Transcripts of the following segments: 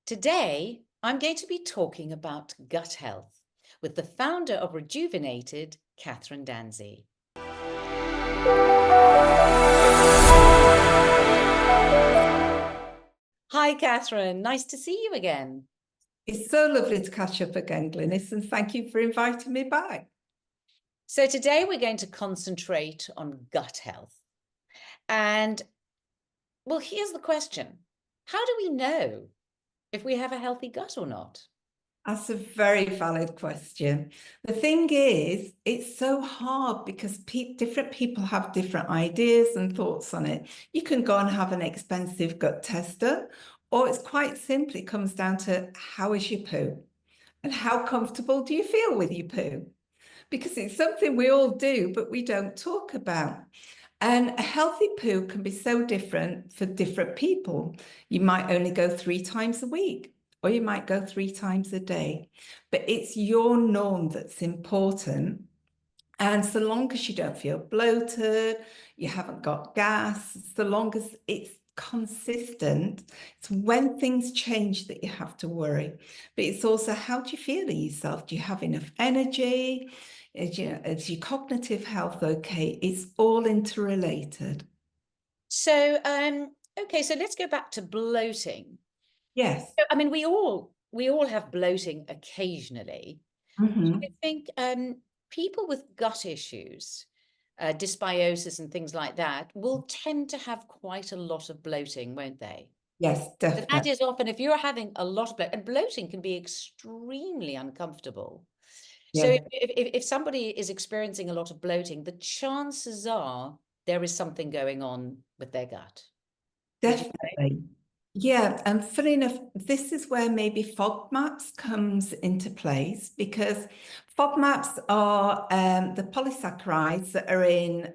Today, I'm going to be talking about gut health with the founder of Rejuvenated, Kathryn Danzey. Hi, Kathryn. Nice to see you again. It's so lovely to catch up again, Glynis, and thank you for inviting me back. So today we're going to concentrate on gut health. And, well, here's the question. How do we know if we have a healthy gut or not? That's a very valid question. The thing is, it's so hard because different people have different ideas and thoughts on it. You can go and have an expensive gut tester, or it's quite simply comes down to how is your poo and how comfortable do you feel with your poo? Because it's something we all do, but we don't talk about. And a healthy poo can be so different for different people. You might only go 3 times a week, or you might go 3 times a day. But it's your norm that's important. And so long as you don't feel bloated, you haven't got gas, so long as it's consistent, it's when things change that you have to worry. But it's also how do you feel in yourself? Do you have enough energy? Is your cognitive health okay? It's all interrelated. So, okay, so let's go back to bloating. Yes. I mean, we all have bloating occasionally. I Mhm. think people with gut issues, dysbiosis and things like that, will tend to have quite a lot of bloating, won't they? Yes, So that definitely. is often if you're having a lot of bloating, and bloating can be extremely uncomfortable. So Yeah, if somebody is experiencing a lot of bloating, the chances are there is something going on with their gut. Would you say? definitely. Yeah, and funny enough, this is where maybe FODMAPs comes into place because FODMAPs are the polysaccharides that are in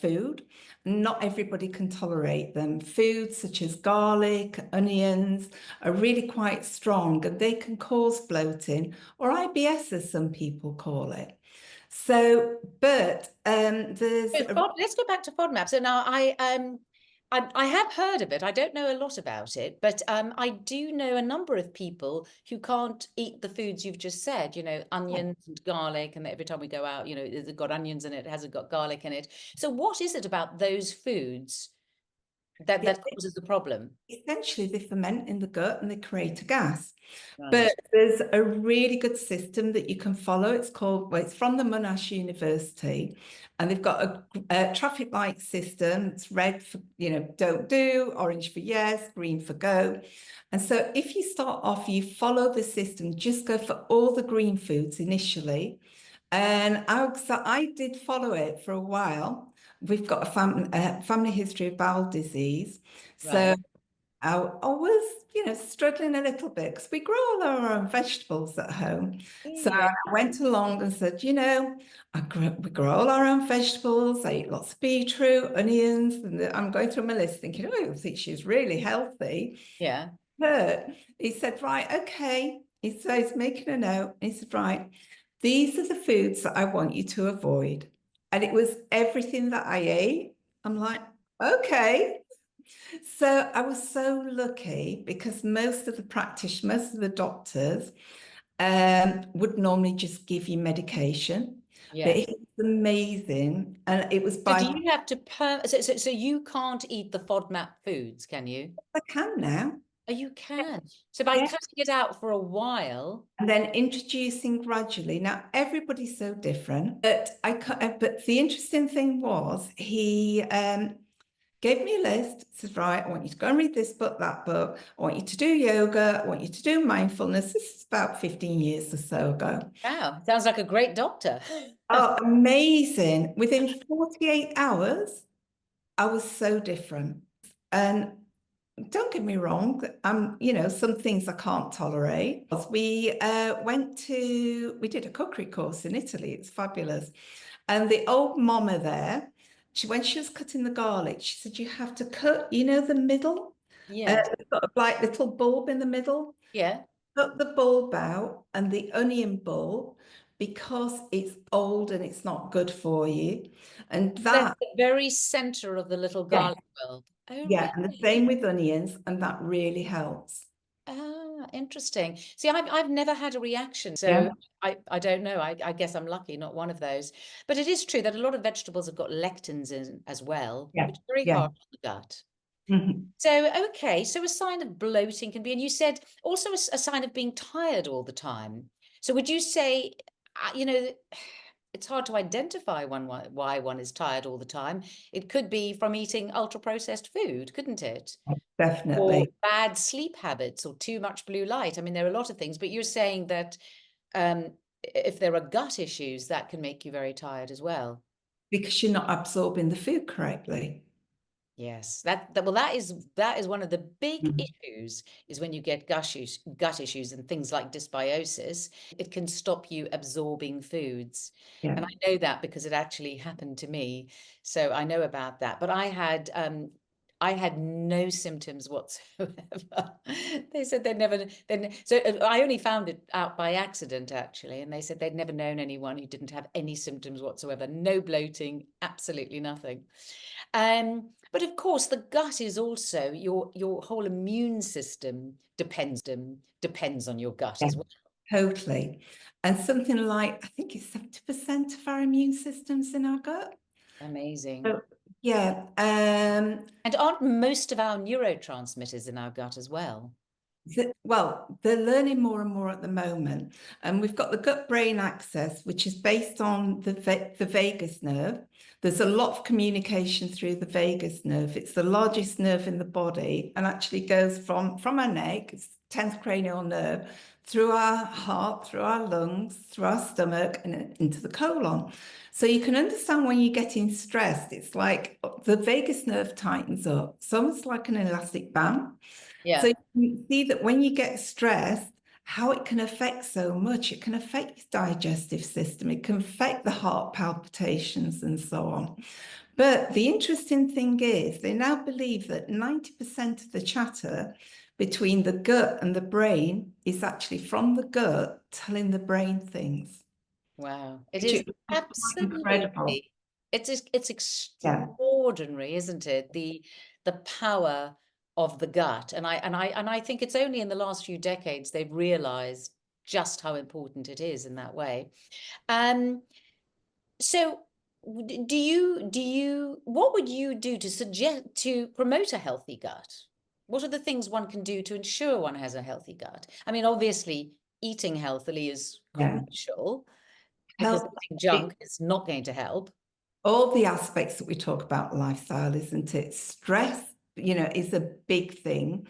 food. Not everybody can tolerate them. Foods such as garlic, onions are really quite strong and they can cause bloating or IBS, as some people call it. So, but there's So let's go back to FODMAP. So now I have heard of it. I don't know a lot about it, but I do know a number of people who can't eat the foods you've just said, onions and garlic, and every time we go out, it's got onions in it, it hasn't got garlic in it. So what is it about those foods that yeah, causes the problem? essentially they ferment in the gut and they create a gas. Right. But there's a really good system that you can follow. It's called, well, it's from the Monash University, and they've got a traffic light system. It's red for, don't do, orange for yes, green for go. And so if you start off, you follow the system, just go for all the green foods initially. And I did follow it for a while. We've got a family history of bowel disease. So Right. I was, struggling a little bit because we grow all our own vegetables at home. So Yeah. I went along and said, we grow all our own vegetables. I eat lots of beetroot, onions, and I'm going through my list thinking, oh, I think she's really healthy. Yeah. But he said, right, okay. He's making a note. He said, right, these are the foods that I want you to avoid. And it was everything that I ate. I'm like, okay. So I was so lucky because most of the doctors would normally just give you medication, but Yeah. it's amazing. And it was So by do you have to so you can't eat the FODMAP foods, can you? I can now. Oh, you can. So by Yeah. cutting it out for a while. And then introducing gradually. Now everybody's so different, but the interesting thing was he gave me a list, said, right, I want you to go and read this book, that book. I want you to do yoga. I want you to do mindfulness. This is about 15 years or so ago. Wow, sounds like a great doctor. Oh, amazing. Within 48 hours, I was so different. And don't get me wrong, some things I can't tolerate. We did a cookery course in Italy. It's fabulous. And the old mama there, when she was cutting the garlic, she said, you have to cut, the middle, Yes. sort of like little bulb in the middle, Yeah. cut the bulb out and the onion bulb because it's old and it's not good for you. And That's that, the very center of the little yeah, garlic bulb. Oh, yeah, and the really? same with onions, and that really helps. Interesting. See, I've never had a reaction, Yeah, so I don't know. I guess I'm lucky, not one of those. But it is true that a lot of vegetables have got lectins in as well, yeah, which is very yeah. hard on the gut. Mhm. So, okay, so a sign of bloating can be, and you said also a sign of being tired all the time. So would you say, you know, it's hard to identify why one is tired all the time. It could be from eating ultra processed food, couldn't it? Or Definitely. bad sleep habits or too much blue light. I mean, there are a lot of things, but you're saying that um, if there are gut issues, that can make you very tired as well. Because you're not absorbing the food correctly. Yes, that well, that is one of the big Mhm. issues is when you get gut issues and things like dysbiosis, it can stop you absorbing foods. Yeah. And I know that because it actually happened to me. So I know about that. But I had no symptoms whatsoever. They said they'd never then so I only found it out by accident actually, and they said they'd never known anyone who didn't have any symptoms whatsoever, no bloating, absolutely nothing. But of course, the gut is also your whole immune system depends on your gut Yeah, as well. totally. And something like, I think it's 70% of our immune system's in our gut. Amazing. So, yeah. And aren't most of our neurotransmitters in our gut as well? Well, they're learning more and more at the moment. And we've got the gut-brain axis, which is based on the vagus nerve. There's a lot of communication through the vagus nerve. It's the largest nerve in the body and actually goes from our neck, it's 10th cranial nerve, through our heart, through our lungs, through our stomach, and into the colon. So you can understand when you're getting stressed, it's like the vagus nerve tightens up. It's almost like an elastic band. So Yeah. you see that when you get stressed, how it can affect so much. It can affect your digestive system. It can affect the heart palpitations and so on. But the interesting thing is they now believe that 90% of the chatter between the gut and the brain is actually from the gut telling the brain things, Wow. It which is is quite incredible. absolutely, it's Yeah, extraordinary, isn't it? The power of the gut. And I think it's only in the last few decades they've realized just how important it is in that way. Um, so what would you do to suggest to promote a healthy gut? What are the things one can do to ensure one has a healthy gut? I mean, obviously, eating healthily is yeah. crucial because Help. eating junk is not going to help. All the aspects that we talk about lifestyle, isn't it? Stress, is a big thing.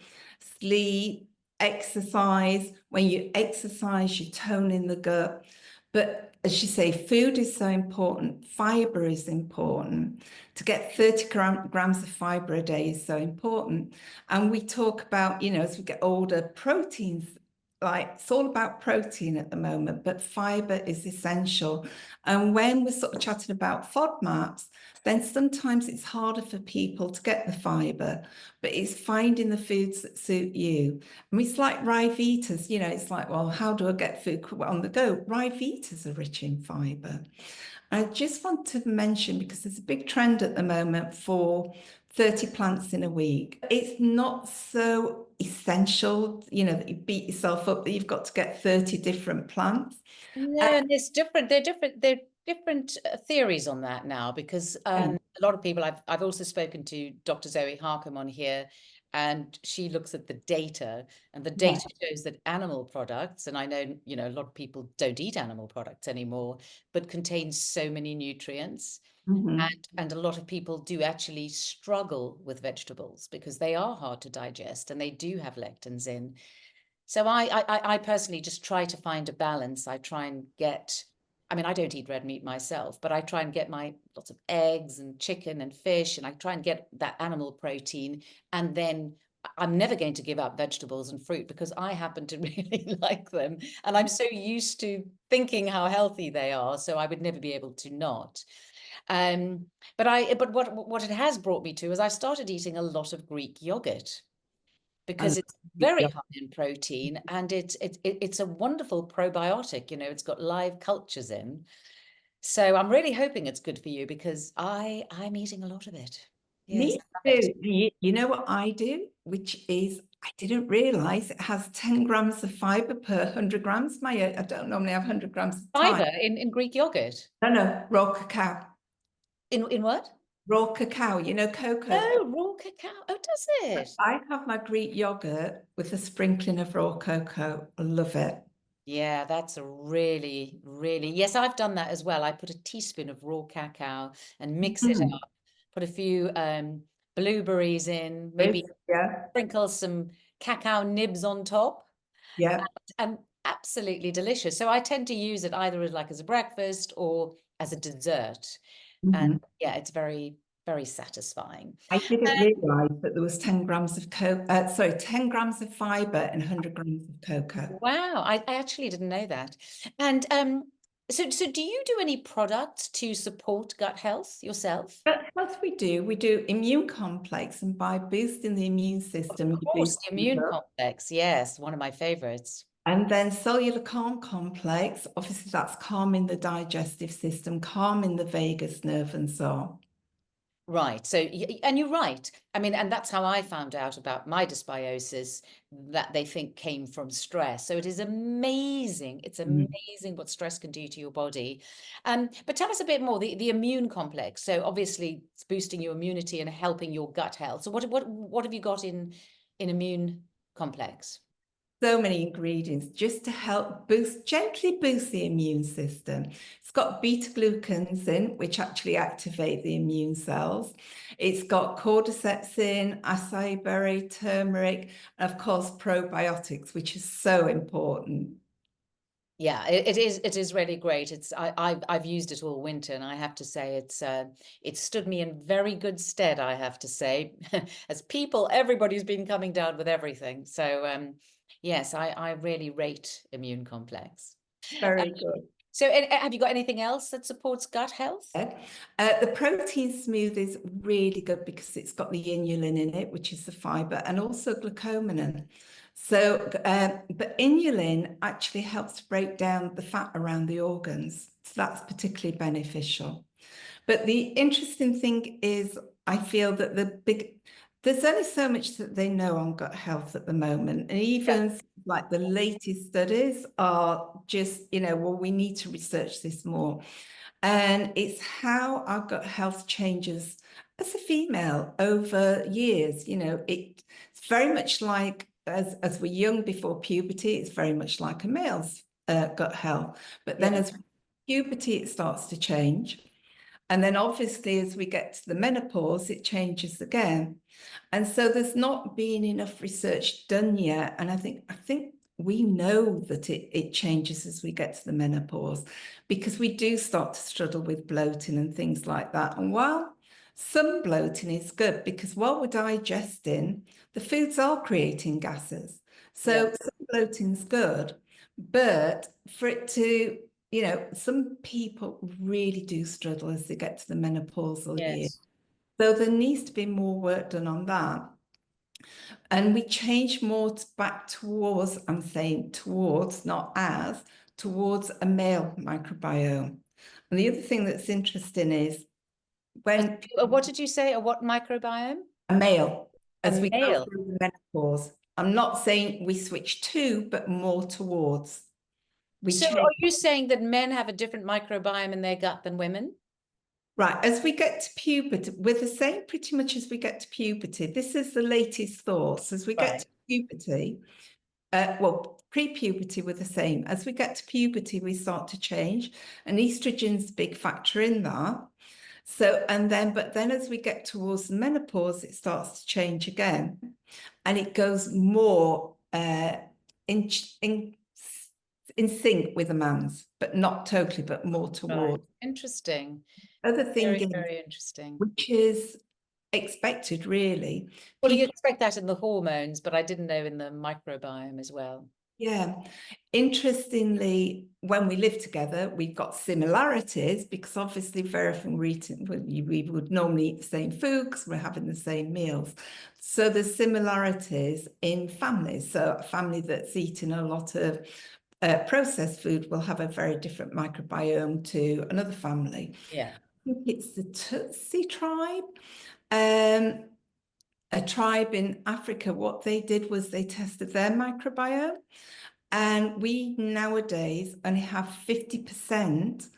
Sleep, exercise. When you exercise, you tone in the gut. But as you say, food is so important. Fiber is important. To get 30 grams of fiber a day is so important. And we talk about, as we get older, proteins. Like it's all about protein at the moment, but fiber is essential. And when we're sort of chatting about FODMAPs, then sometimes it's harder for people to get the fiber, but it's finding the foods that suit you. I mean, it's like Ryvitas, it's like, well, how do I get food on the go? Ryvitas are rich in fiber. I just want to mention, because there's a big trend at the moment for 30 plants in a week. It's not so essential, that you beat yourself up that you've got to get 30 different plants. No, and there's different. There are different theories on that now because Um, a lot of people. I've also spoken to Dr. Zoe Harcum on here, and she looks at the data, and the yeah. data shows that animal products, and I know a lot of people don't eat animal products anymore, but contain so many nutrients, Mhm. and a lot of people do actually struggle with vegetables because they are hard to digest and they do have lectins in. So I personally just try to find a balance. I try and get, I mean, I don't eat red meat myself, but I try and get my lots of eggs and chicken and fish, and I try and get that animal protein. And then I'm never going to give up vegetables and fruit because I happen to really like them. And I'm so used to thinking how healthy they are. So I would never be able to not. Um, but what it has brought me to is I started eating a lot of Greek yogurt I love because it's it. very Yeah. high in protein and it's a wonderful probiotic. It's got live cultures in. So I'm really hoping it's good for you because I'm eating a lot of it. Yes, Me I love it. too. You know what I do, which is I didn't realize it has 10 grams of fiber per 100 grams. I don't normally have 100 grams of time. Fiber in Greek yogurt. No, no, raw cacao. In what? Raw cacao, you know, cocoa. Oh, raw cacao. Oh, does it? I have my Greek yogurt with a sprinkling of raw cocoa. I love it. Yeah, that's a really, really, yes, I've done that as well. I put a teaspoon of raw cacao and mix it Mm. up, put a few blueberries in, maybe Yeah, sprinkle some cacao nibs on top, yeah. and absolutely delicious. So I tend to use it either as like as a breakfast or as a dessert. And Mhm. yeah, it's very, very satisfying. I didn't realize that there was 10 grams of 10 grams of fiber and 100 grams of cocoa. Wow, I actually didn't know that. And so do you do any products to support gut health yourself? But as we do immune complex, and by boosting the immune Of system, you course, boost the your immune gut. complex. Yes, one of my favorites. And then cellular calm complex, obviously that's calming the digestive system, calming the vagus nerve and so on. Right. So, and you're right. I mean, and that's how I found out about my dysbiosis, that they think came from stress. So it is amazing. It's Mm. amazing what stress can do to your body. But tell us a bit more, the immune complex. So obviously it's boosting your immunity and helping your gut health. So what have you got in immune complex? So many ingredients just to help gently boost the immune system. It's got beta glucans in, which actually activate the immune cells. It's got cordyceps in, acai berry, turmeric, and of course probiotics, which is so important. Yeah, it is really great. I've used it all winter, and I have to say it's stood me in very good stead, I have to say. As people, everybody's been coming down with everything. So yes, I really rate immune complex. Very good. So have you got anything else that supports gut health? The protein smooth is really good because it's got the inulin in it, which is the fiber, and also glucosamine. So, but inulin actually helps to break down the fat around the organs. So that's particularly beneficial. But the interesting thing is, I feel that there's only so much that they know on gut health at the moment. And Yeah. even like the latest studies are just, well, we need to research this more. And it's how our gut health changes as a female over years. It's very much like as we're young before puberty, it's very much like a male's gut health. But then Yeah. as puberty, it starts to change. And then obviously, as we get to the menopause, it changes again. And so there's not been enough research done yet. And I think we know that it changes as we get to the menopause because we do start to struggle with bloating and things like that. And while some bloating is good because while we're digesting, the foods are creating gases. Yeah. So some bloating's good, but for it to some people really do struggle as they get to the menopausal year. Yes. So there needs to be more work done on that. And we change more back towards, I'm saying towards, not as, towards a male microbiome. And the other thing that's interesting is when What did you say? A what microbiome? a male, A as we go male. through the menopause, I'm not saying we switch to, but more towards. We So change. are you saying that men have a different microbiome in their gut than women? Right, as we get to puberty, we're the same pretty much as we get to puberty. This is the latest thoughts. As we get Right. to puberty, well, pre-puberty, we're the same. As we get to puberty, we start to change, and estrogen's a big factor in that. So, but then as we get towards menopause, it starts to change again, and it goes more in in sync with a man's, but not totally, but more Right. towards. Interesting. Other thing Very, is, very interesting. which is expected, really. Well, you People, expect that in the hormones, but I didn't know in the microbiome as well. yeah. Interestingly, when we live together, we've got similarities because obviously very often we would normally eat the same food because we're having the same meals. So there's similarities in families. So a family that's eating a lot of processed food will have a very different microbiome to another family. Yeah. I think it's the Tutsi tribe. A tribe in Africa, what they did was they tested their microbiome, and we nowadays only have 50%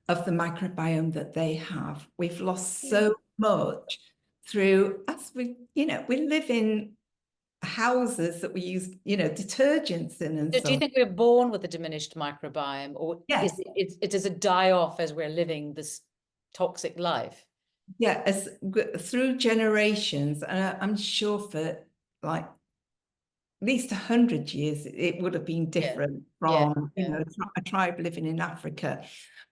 of the microbiome that they have. We've lost so much through us. We live in houses that we use, detergents in and So do so you on. think we're born with a diminished microbiome, or Yes. does it die off as we're living this toxic life? Yeah, through generations, and I'm sure for like at least 100 years, it would have been Yeah, different yeah, from, yeah. a tribe living in Africa.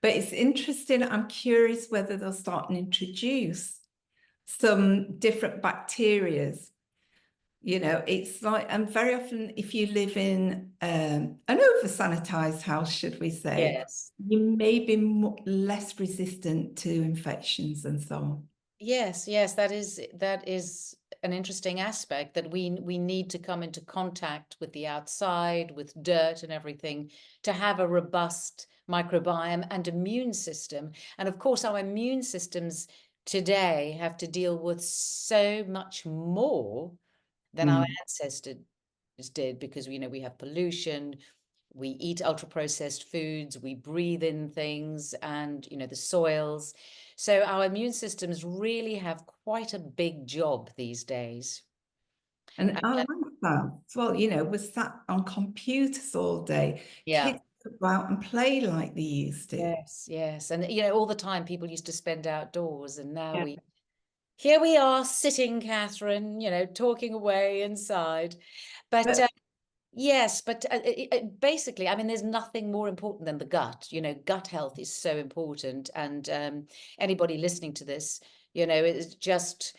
But it's interesting. I'm curious whether they'll start and introduce some different bacterias. It's like, and very often, if you live in an over-sanitized house, should we say, Yes. you may be less resistant to infections and so on. Yes, yes, that is an interesting aspect, that we need to come into contact with the outside, with dirt and everything, to have a robust microbiome and immune system. And of course, our immune systems today have to deal with so much more than our Mm. ancestors did, because we have pollution, we eat ultra processed foods, we breathe in things, and the soils. So our immune systems really have quite a big job these days. And I like that as well. We're sat on computers all day. Yeah. Kids could go out and play like they used to. Yes, yes. And all the time people used to spend outdoors, and now Yeah. here we are sitting, Kathryn, talking away inside. But But yes, but basically, I mean, there's nothing more important than the gut. Gut health is so important. And anybody listening to this, it's just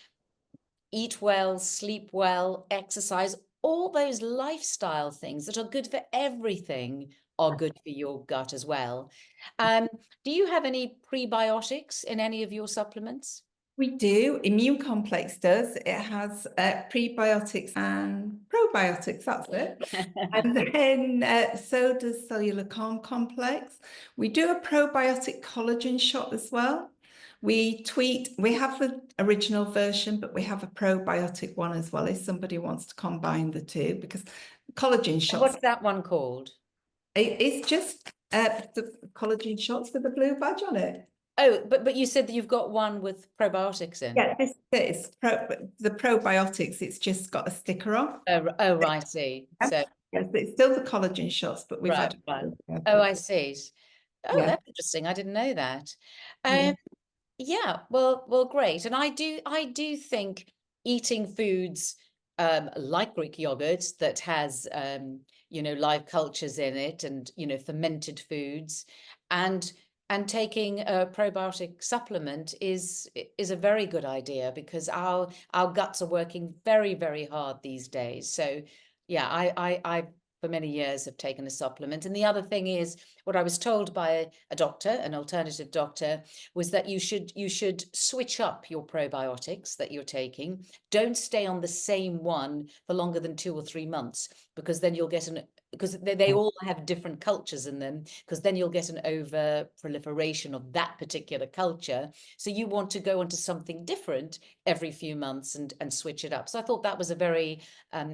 eat well, sleep well, exercise, all those lifestyle things that are good for everything are good for your gut as well. Um, do you have any prebiotics in any of your supplements? we do. Immune Complex does. It has prebiotics and probiotics. That's it. And then so does Cellular Calm Complex. We do a probiotic collagen shot as well. We have the original version, but we have a probiotic one as well if somebody wants to combine the two, because collagen And shots, what's that one called? it's just the collagen shots with the blue badge on it. Oh, but you said that you've got one with probiotics in. Yeah, this is the probiotics. It's just got a sticker on. Oh, right, I see. Yes, So, yes, it's still the collagen shots, but we've right, had right. Oh, probiotics. I see. Oh, Yeah, that's interesting. I didn't know that. yeah. Yeah, well, great. And I do think eating foods like Greek yogurt that has live cultures in it, and fermented foods, and taking a probiotic supplement is a very good idea, because our guts are working very, very hard these days. So yeah, I for many years have taken a supplement. And the other thing is, what I was told by a doctor, an alternative doctor, was that you should switch up your probiotics that you're taking. Don't stay on the same one for longer than 2 or 3 months, because then you'll get because they all have different cultures in them, because then you'll get an over proliferation of that particular culture. So you want to go onto something different every few months, and switch it up. So I thought that was a very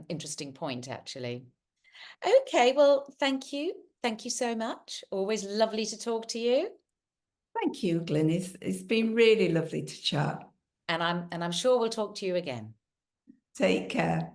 interesting point, actually. Okay, well, thank you. Thank you so much. Always lovely to talk to you. Thank you, Glyn. It's been really lovely to chat. And I'm sure we'll talk to you again. Take care.